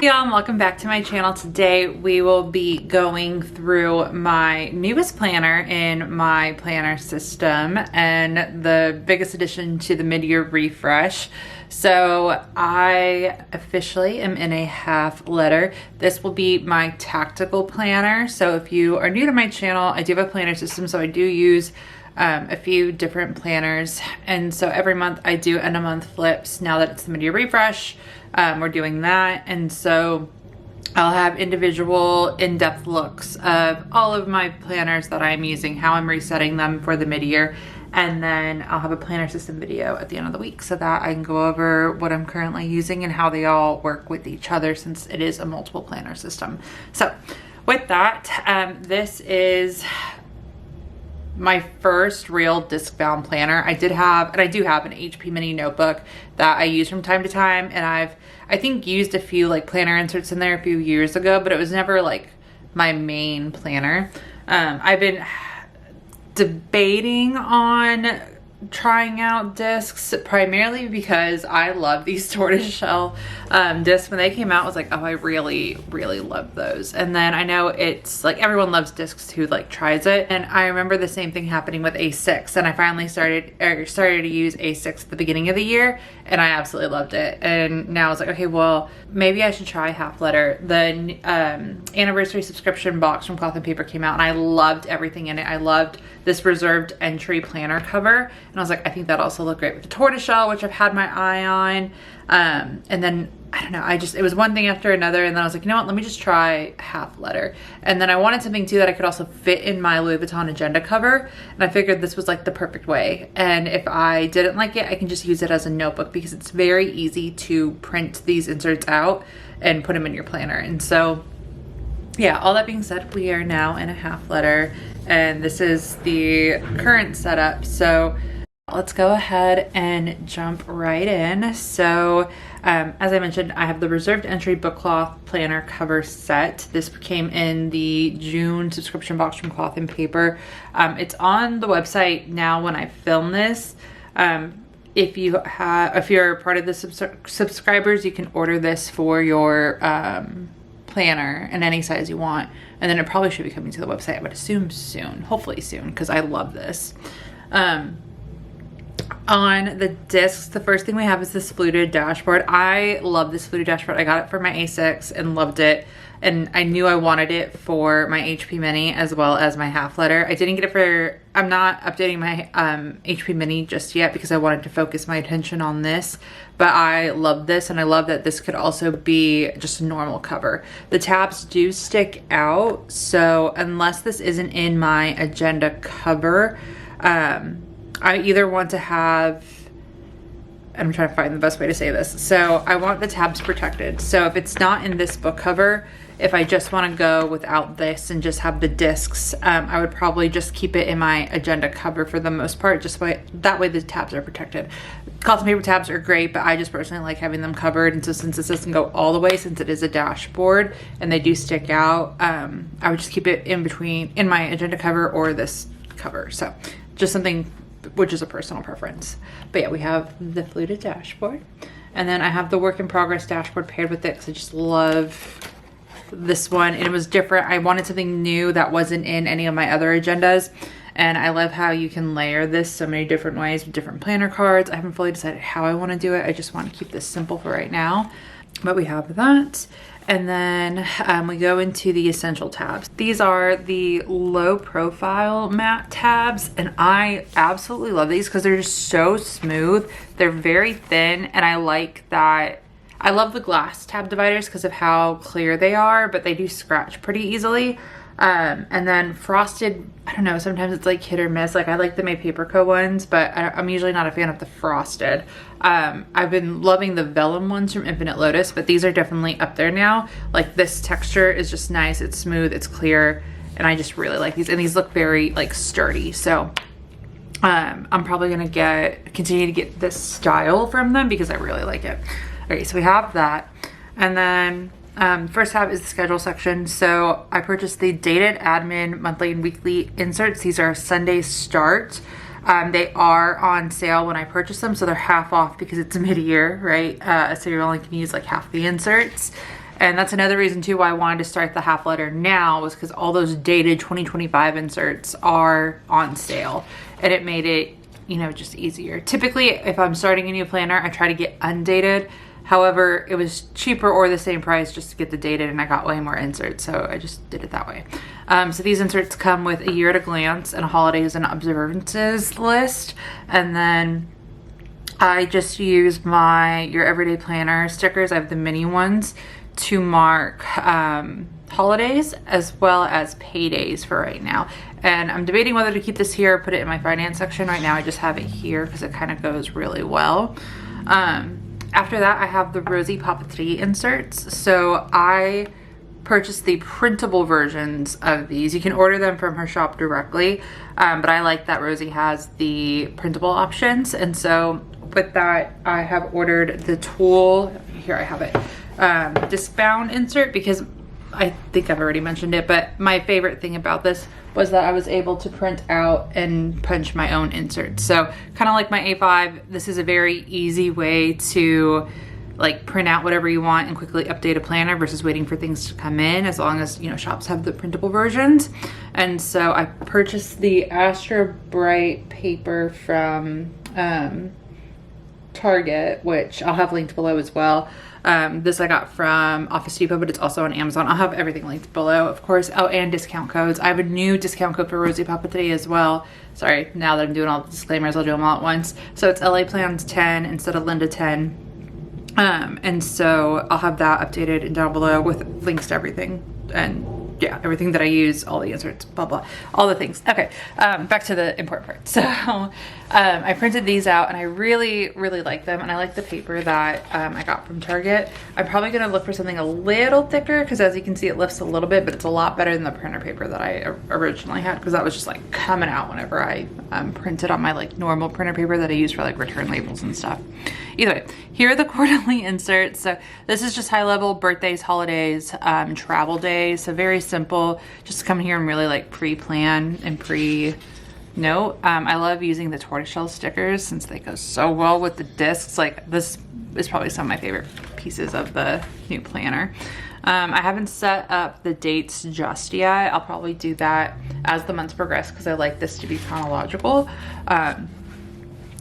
Y'all, and welcome back to my channel. Today we will be going through my newest planner in my planner system and the biggest addition to the mid-year refresh. So I officially am in a half letter. This will be my tactical planner. So if you are new to my channel, I do have a planner system, so I do use a few different planners, and so every month I do end of month flips. Now that it's the mid-year refresh, we're doing that, and so I'll have individual in-depth looks of all of my planners that I'm using, how I'm resetting them for the mid-year, and then I'll have a planner system video at the end of the week so that I can go over what I'm currently using and how they all work with each other, since it is a multiple planner system. So with that, this is my first real disc bound planner. I do have an HP mini notebook that I use from time to time, and I think used a few like planner inserts in there a few years ago, but it was never like my main planner. I've been debating on trying out discs primarily because I love these tortoiseshell discs. When they came out, I was like, oh, I really love those. And then I know it's like everyone loves discs who like tries it, and I remember the same thing happening with A6, and I finally started to use A6 at the beginning of the year, and I absolutely loved it. And now I was like, okay, well, maybe I should try half letter. The anniversary subscription box from Cloth and Paper came out, and I loved everything in it. I loved this reserved entry planner cover, and I was like, I think that also looked great with the tortoiseshell, which I've had my eye on. And then I don't know, it was one thing after another, and then I was like, you know what, let me just try half letter. And then I wanted something too that I could also fit in my Louis Vuitton agenda cover, and I figured this was like the perfect way. And if I didn't like it, I can just use it as a notebook, because it's very easy to print these inserts out and put them in your planner. And so yeah, all that being said, we are now in a half letter, and this is the current setup. So let's go ahead and jump right in. So as I mentioned, I have the reserved entry book cloth planner cover set. This came in the June subscription box from Cloth and Paper. It's on the website now when I film this. If you're part of the subscribers, you can order this for your planner in any size you want, and then it probably should be coming to the website, I would assume soon, hopefully soon, because I love this. On the discs, the first thing we have is this fluted dashboard. I love this fluted dashboard. I got it for my A6 and loved it, and I knew I wanted it for my HP mini as well as my half letter. I didn't get it for, I'm not updating my HP mini just yet because I wanted to focus my attention on this, but I love this, and I love that this could also be just a normal cover. The tabs do stick out, so unless this isn't in my agenda cover, I either want to have, I'm trying to find the best way to say this. So I want the tabs protected. So if it's not in this book cover, if I just want to go without this and just have the discs, I would probably just keep it in my agenda cover for the most part, just that way the tabs are protected. Cloth and Paper tabs are great, but I just personally like having them covered. And so since this doesn't go all the way, since it is a dashboard and they do stick out, I would just keep it in my agenda cover or this cover. So just something which is a personal preference. But yeah, we have the fluted dashboard, and then I have the work in progress dashboard paired with it because I just love this one, and it was different. I wanted something new that wasn't in any of my other agendas, and I love how you can layer this so many different ways with different planner cards. I haven't fully decided how I want to do it. I just want to keep this simple for right now, but we have that. And then we go into the essential tabs. These are the low profile matte tabs, and I absolutely love these because they're just so smooth. They're very thin, and I like that. I love the glass tab dividers because of how clear they are, but they do scratch pretty easily. And then frosted, I don't know, sometimes it's like hit or miss. Like I like the May Paperco ones, but I'm usually not a fan of the frosted. I've been loving the vellum ones from Infinite Lotus, but these are definitely up there now. Like this texture is just nice. It's smooth, it's clear, and I just really like these. And these look very like sturdy. So I'm probably gonna continue to get this style from them because I really like it. Okay, so we have that. And then first tab is the schedule section. So I purchased the dated admin monthly and weekly inserts. These are Sunday start. They are on sale when I purchase them, so they're half off because it's mid-year, right? So you're only gonna use like half the inserts. And that's another reason too why I wanted to start the half letter now, was because all those dated 2025 inserts are on sale, and it made it, you know, just easier. Typically, if I'm starting a new planner, I try to get undated. However, it was cheaper or the same price just to get the dated, and I got way more inserts, so I just did it that way. So these inserts come with a year at a glance and a holidays and observances list, and then I just use my Your Everyday Planner stickers. I have the mini ones to mark holidays as well as paydays for right now. And I'm debating whether to keep this here or put it in my finance section. Right now I just have it here because it kind of goes really well. After that, I have the Rosie Papeterie inserts. So I purchased the printable versions of these. You can order them from her shop directly, but I like that Rosie has the printable options. And so with that, I have ordered the Tool, here I have it, disc bound insert, because I think I've already mentioned it, but my favorite thing about this was that I was able to print out and punch my own inserts. So kind of like my A5, this is a very easy way to like print out whatever you want and quickly update a planner versus waiting for things to come in, as long as, you know, shops have the printable versions. And so I purchased the Astra Bright paper from Target, which I'll have linked below as well. This I got from Office Depot, but it's also on Amazon. I'll have everything linked below, of course. Oh, and discount codes. I have a new discount code for Rosie Papeterie as well. Sorry, now that I'm doing all the disclaimers, I'll do them all at once. So it's LA Plans 10 instead of Linda 10. And so I'll have that updated and down below with links to everything, and yeah, everything that I use, all the inserts, blah, blah, all the things. Okay, back to the important part. So I printed these out, and I really, really like them, and I like the paper that I got from Target. I'm probably gonna look for something a little thicker, because as you can see, it lifts a little bit, but it's a lot better than the printer paper that I originally had, because that was just like coming out whenever I printed on my like normal printer paper that I use for like return labels and stuff. Either way, here are the quarterly inserts. So this is just high level birthdays, holidays, travel days. So very simple, just to come here and really like pre-plan and pre-note. I love using the tortoiseshell stickers since they go so well with the discs. Like this is probably some of my favorite pieces of the new planner. I haven't set up the dates just yet. I'll probably do that as the months progress, because I like this to be chronological.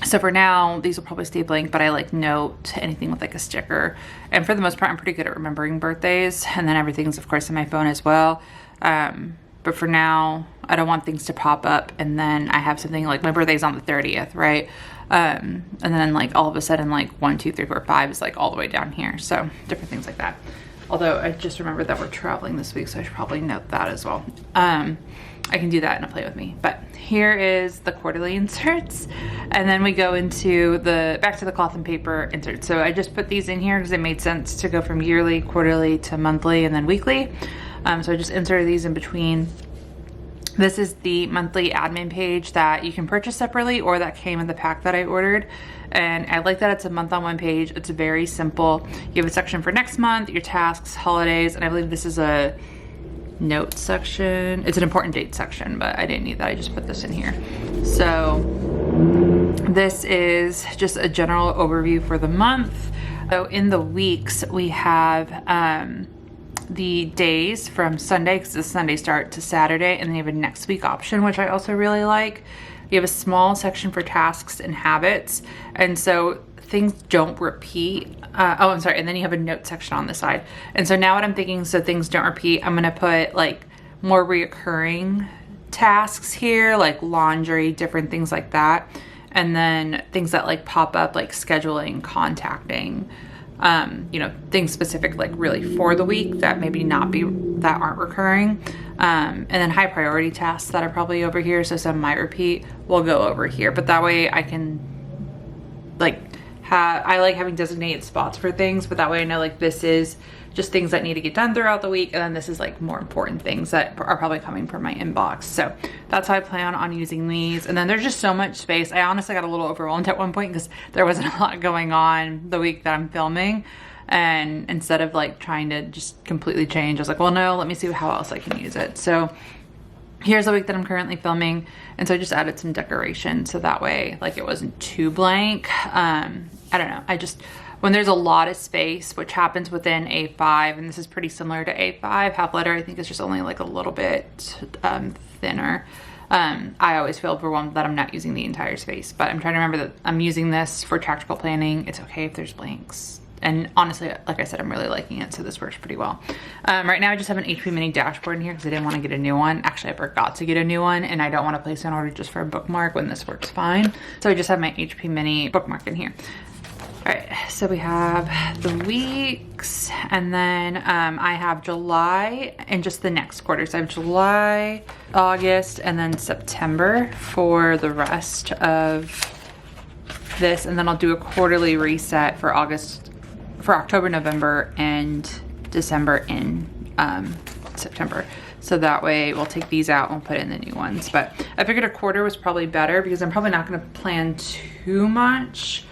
So for now, these will probably stay blank, but I like note anything with like a sticker. And for the most part, I'm pretty good at remembering birthdays, and then everything's of course in my phone as well. But for now, I don't want things to pop up and then I have something like my birthday's on the 30th, right? And then like all of a sudden like 1, 2, 3, 4, 5 is like all the way down here. So different things like that. Although I just remembered that we're traveling this week, so I should probably note that as well. I can do that and play with me. But here is the quarterly inserts, and then we go into the back to the cloth and paper inserts. So I just put these in here because it made sense to go from yearly, quarterly to monthly, and then weekly. So I just inserted these in between. This is the monthly admin page that you can purchase separately, or that came in the pack that I ordered. And I like that it's a month on one page. It's very simple. You have a section for next month, your tasks, holidays, and I believe this is a note section. It's an important date section, but I didn't need that. I just put this in here. So this is just a general overview for the month. So in the weeks, we have the days from Sunday, because it's a Sunday start, to Saturday, and then you have a next week option, which I also really like. You have a small section for tasks and habits, and so things don't repeat. Oh, I'm sorry. And then you have a note section on the side. And so now what I'm thinking, so things don't repeat, I'm gonna put like more reoccurring tasks here, like laundry, different things like that. And then things that like pop up, like scheduling, contacting, you know, things specific, like really for the week that maybe not be, that aren't recurring. And then high priority tasks that are probably over here. So some might repeat, will go over here, but that way I can like I like having designated spots for things, but that way I know like this is just things that need to get done throughout the week, and then this is like more important things that are probably coming from my inbox. So that's how I plan on using these. And then there's just so much space. I honestly got a little overwhelmed at one point because there wasn't a lot going on the week that I'm filming, and instead of like trying to just completely change, I was like, well no, let me see how else I can use it. So here's the week that I'm currently filming, and so I just added some decoration so that way like it wasn't too blank. I don't know, I just when there's a lot of space, which happens within A5, and this is pretty similar to A5, half letter I think is just only like a little bit thinner. I always feel overwhelmed that I'm not using the entire space, but I'm trying to remember that I'm using this for tactical planning. It's okay if there's blanks. And honestly, like I said, I'm really liking it, so this works pretty well. Right now I just have an HP mini dashboard in here because I didn't want to get a new one. Actually, I forgot to get a new one, and I don't want to place an order just for a bookmark when this works fine. So I just have my HP mini bookmark in here. All right, so we have the weeks, and then I have July and just the next quarter. So I have July, August, and then September for the rest of this, and then I'll do a quarterly reset for October, November, and December in September. So that way we'll take these out and we'll put in the new ones. But I figured a quarter was probably better because I'm probably not gonna plan too much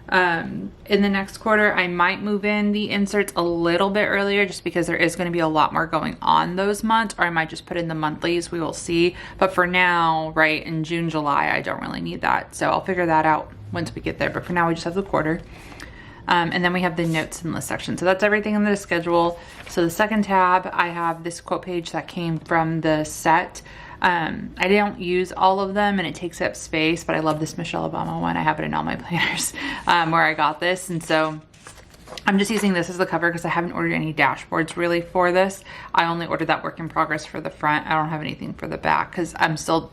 in the next quarter. I might move in the inserts a little bit earlier just because there is gonna be a lot more going on those months, or I might just put in the monthlies, we will see. But for now, right, in June, July, I don't really need that. So I'll figure that out once we get there. But for now, we just have the quarter. And then we have the notes and list section. So that's everything in the schedule. So the second tab, I have this quote page that came from the set. I don't use all of them and it takes up space, but I love this Michelle Obama one. I have it in all my planners where I got this. And so I'm just using this as the cover because I haven't ordered any dashboards really for this. I only ordered that work in progress for the front. I don't have anything for the back because I was still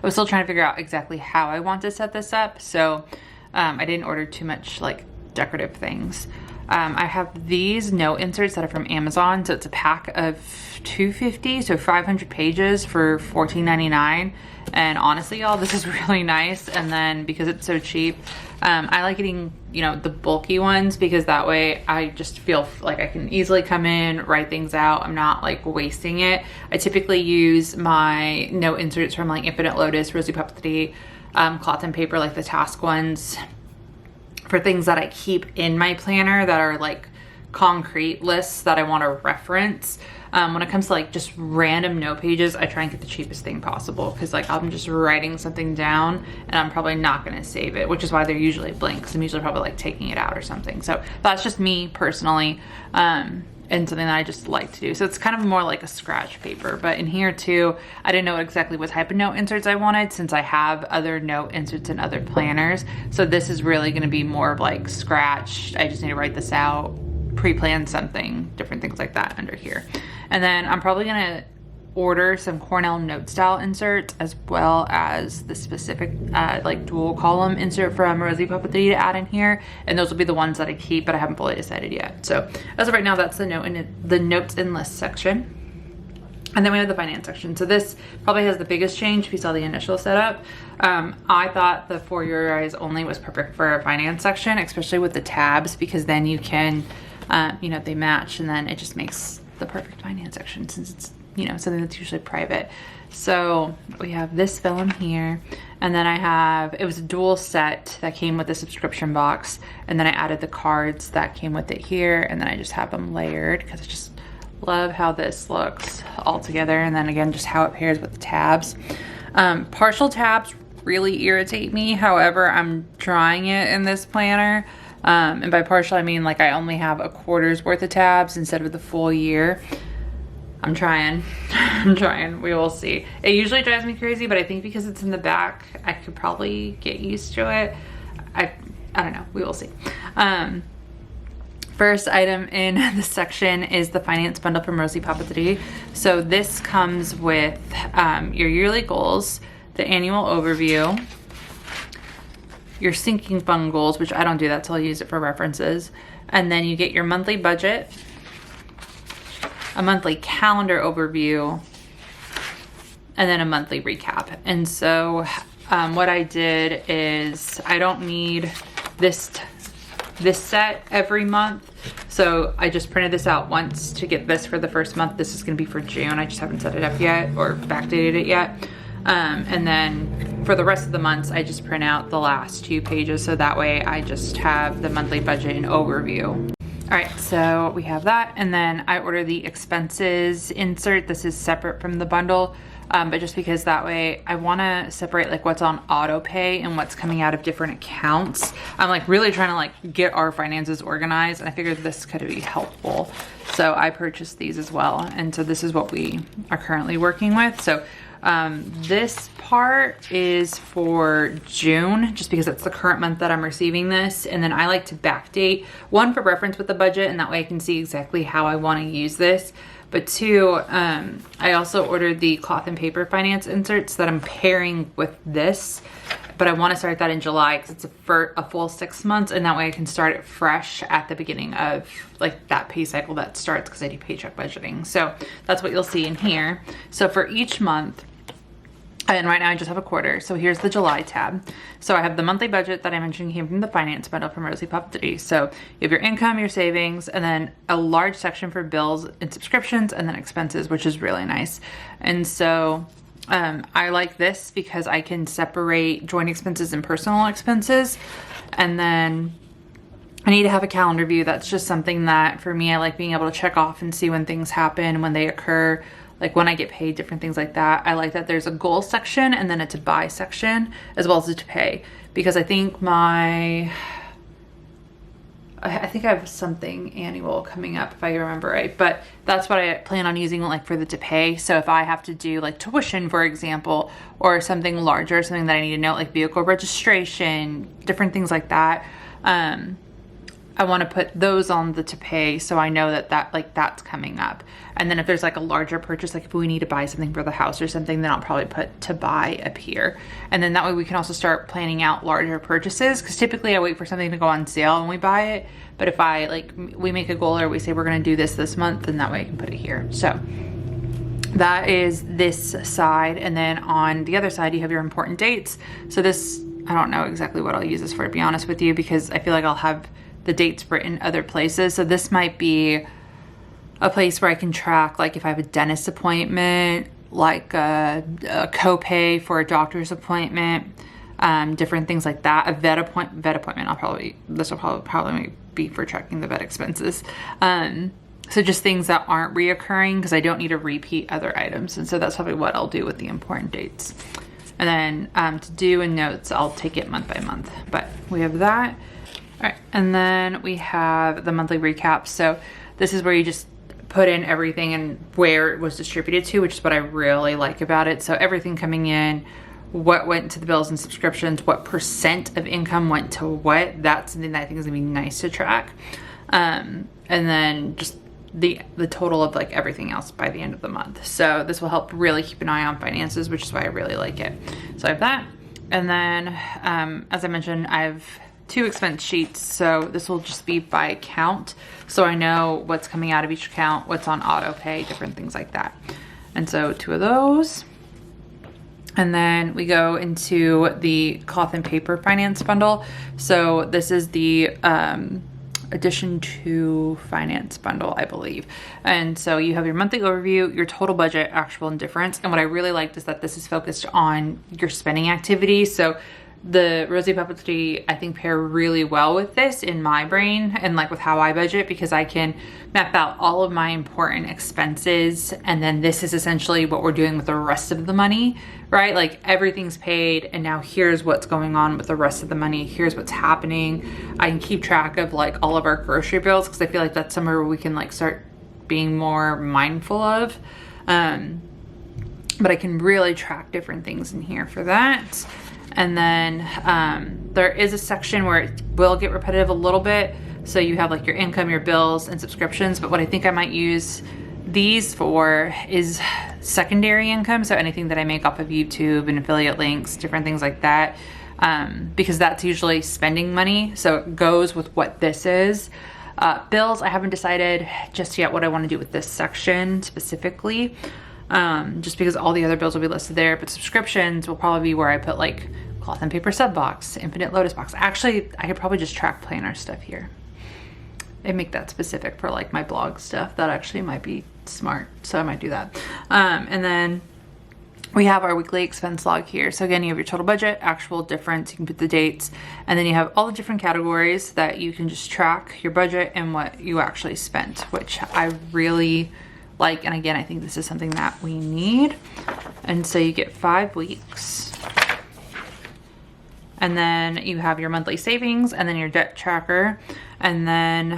trying to figure out exactly how I want to set this up. So I didn't order too much like decorative things. I have these note inserts that are from Amazon. So it's a pack of 250, so 500 pages for $14.99. And honestly, y'all, this is really nice. And then because it's so cheap, I like getting, you know, the bulky ones because that way I just feel like I can easily come in, write things out. I'm not like wasting it. I typically use my note inserts from like Infinite Lotus, Rosie Papeterie, cloth and paper, like the task ones, for things that I keep in my planner that are like concrete lists that I want to reference. When it comes to like just random note pages, I try and get the cheapest thing possible because like I'm just writing something down and I'm probably not going to save it, which is why they're usually blank because I'm usually probably like taking it out or something. So that's just me personally, and something that I just like to do. So it's kind of more like a scratch paper. But in here too, I didn't know exactly what type of note inserts I wanted since I have other note inserts in other planners. So this is really going to be more of like scratch. I just need to write this out, pre-plan something, different things like that under here. And then I'm probably gonna order some Cornell note style inserts as well as the specific like dual column insert from Rosie Papeterie to add in here. And those will be the ones that I keep, but I haven't fully decided yet. So as of right now, that's the notes and list section. And then we have the finance section. So this probably has the biggest change if you saw the initial setup. I thought the For Your Eyes Only was perfect for a finance section, especially with the tabs, because then you can, you know, they match and then it just makes the perfect finance section since it's, you know, something that's usually private. So we have this film here, and then I have, it was a dual set that came with the subscription box, and then I added the cards that came with it here, and then I just have them layered because I just love how this looks all together, and then again just how it pairs with the tabs. Partial tabs really irritate me, however I'm trying it in this planner. And by partial I mean like I only have a quarter's worth of tabs instead of the full year. I'm trying. I'm trying. We will see. It usually drives me crazy, but I think because it's in the back, I could probably get used to it. I don't know. We will see. First item in this section is the finance bundle from Rosie Papeterie. So this comes with your yearly goals, the annual overview, your sinking fund goals, which I don't do that, so I'll use it for references. And then you get your monthly budget, a monthly calendar overview, and then a monthly recap. And so what I did is I don't need this set every month. So I just printed this out once to get this for the first month. This is gonna be for June. I just haven't set it up yet or backdated it yet. And then for the rest of the months, I just print out the last 2 pages. So that way I just have the monthly budget and overview. All right, so we have that. And then I order the expenses insert. This is separate from the bundle. but just because that way I want to separate like what's on auto pay and what's coming out of different accounts. I'm like really trying to like get our finances organized, and I figured this could be helpful. So I purchased these as well. And so this is what we are currently working with. So this part is for June, just because it's the current month that I'm receiving this. And then I like to backdate, one, for reference with the budget, and that way I can see exactly how I want to use this. But two, I also ordered the cloth and paper finance inserts that I'm pairing with this, but I want to start that in July because it's a full 6 months, and that way I can start it fresh at the beginning of like that pay cycle that starts, because I do paycheck budgeting. So that's what you'll see in here. So for each month, and right now I just have a quarter. So here's the July tab. So I have the monthly budget that I mentioned came from the finance bundle from Rosie Papeterie. So you have your income, your savings, and then a large section for bills and subscriptions, and then expenses, which is really nice. And so I like this because I can separate joint expenses and personal expenses. And then I need to have a calendar view. That's just something that for me, I like being able to check off and see when things happen, when they occur, like when I get paid, different things like that. I like that there's a goal section and then a to buy section, as well as a to pay, because I think I think I have something annual coming up, if I remember right, but that's what I plan on using like for the to pay. So if I have to do like tuition, for example, or something larger, something that I need to know, like vehicle registration, different things like that, I want to put those on the to pay, so I know that that's coming up. And then if there's like a larger purchase, like if we need to buy something for the house or something, then I'll probably put to buy up here. And then that way we can also start planning out larger purchases, because typically I wait for something to go on sale and we buy it. But if we make a goal, or we say we're going to do this month, then that way I can put it here. So that is this side. And then on the other side, you have your important dates. So this, I don't know exactly what I'll use this for, to be honest with you, because I feel like I'll have the dates written other places. So this might be a place where I can track, like if I have a dentist appointment, like a copay for a doctor's appointment, different things like that. A vet appointment, this will probably be for tracking the vet expenses. So just things that aren't reoccurring, because I don't need to repeat other items. And so that's probably what I'll do with the important dates. And then to do in notes, I'll take it month by month. But we have that. All right, and then we have the monthly recap. So this is where you just put in everything and where it was distributed to, which is what I really like about it. So everything coming in, what went to the bills and subscriptions, what percent of income went to what. That's something that I think is gonna be nice to track. And then just the total of like everything else by the end of the month. So this will help really keep an eye on finances, which is why I really like it. So I have that. And then, as I mentioned, I have 2 expense sheets. So this will just be by count. So I know what's coming out of each account, what's on auto pay, different things like that. And so 2 of those. And then we go into the cloth and paper finance bundle. So this is the addition to finance bundle, I believe. And so you have your monthly overview, your total budget, actual and difference. And what I really liked is that this is focused on your spending activities. So the Rosie Papeterie, I think, pair really well with this in my brain and like with how I budget, because I can map out all of my important expenses, and then this is essentially what we're doing with the rest of the money, right? Like everything's paid, and now here's what's going on with the rest of the money. Here's what's happening. I can keep track of like all of our grocery bills, because I feel like that's somewhere where we can like start being more mindful of. But I can really track different things in here for that. And then there is a section where it will get repetitive a little bit. So you have like your income, your bills, and subscriptions. But what I think I might use these for is secondary income. So anything that I make off of YouTube and affiliate links, different things like that. Because that's usually spending money. So it goes with what this is. Bills, I haven't decided just yet what I want to do with this section specifically. Just because all the other bills will be listed there, but subscriptions will probably be where I put like cloth and paper sub box, Infinite Lotus box. Actually, I could probably just track planner stuff here and make that specific for like my blog stuff. That actually might be smart, so I might do that. And then we have our weekly expense log here. So again, you have your total budget, actual, difference, you can put the dates, and then you have all the different categories that you can just track your budget and what you actually spent, which I really like. And again, I think this is something that we need. And so you get 5 weeks. And then you have your monthly savings and then your debt tracker. And then,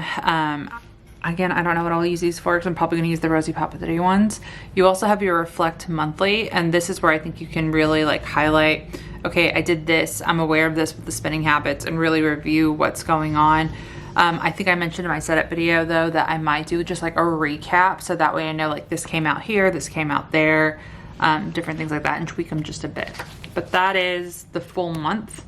again, I don't know what I'll use these for because I'm probably gonna use the Rosie Papeterie ones. You also have your reflect monthly, and this is where I think you can really like highlight, okay, I did this, I'm aware of this with the spending habits, and really review what's going on. I think I mentioned in my setup video though that I might do just like a recap, so that way I know like this came out here, this came out there, different things like that, and tweak them just a bit. But that is the full month.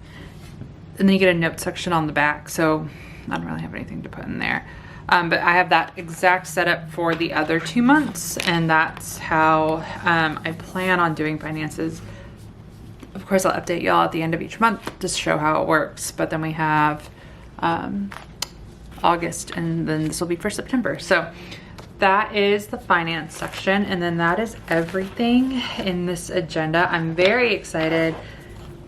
And then you get a note section on the back, so I don't really have anything to put in there. But I have that exact setup for the other 2 months, and that's how I plan on doing finances. Of course, I'll update y'all at the end of each month to show how it works, but then we have August, and then this will be for September. So that is the finance section, and then that is everything in this agenda. I'm very excited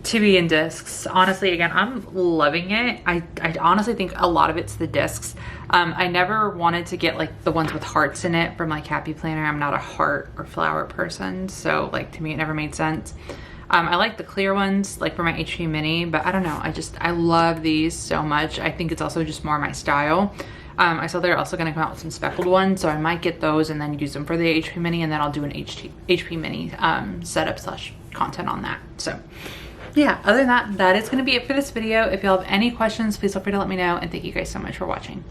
to be in discs. Honestly, again, I'm loving it. I honestly think a lot of it's the discs. I never wanted to get like the ones with hearts in it from like Happy Planner. I'm not a heart or flower person, so like to me it never made sense. I like the clear ones like for my HP mini, but I don't know, I love these so much. I think it's also just more my style. I saw they're also gonna come out with some speckled ones, so I might get those and then use them for the HP mini, and then I'll do an HP mini setup slash content on that. So yeah, other than that, that is going to be it for this video. If y'all have any questions, please feel free to let me know, and thank you guys so much for watching.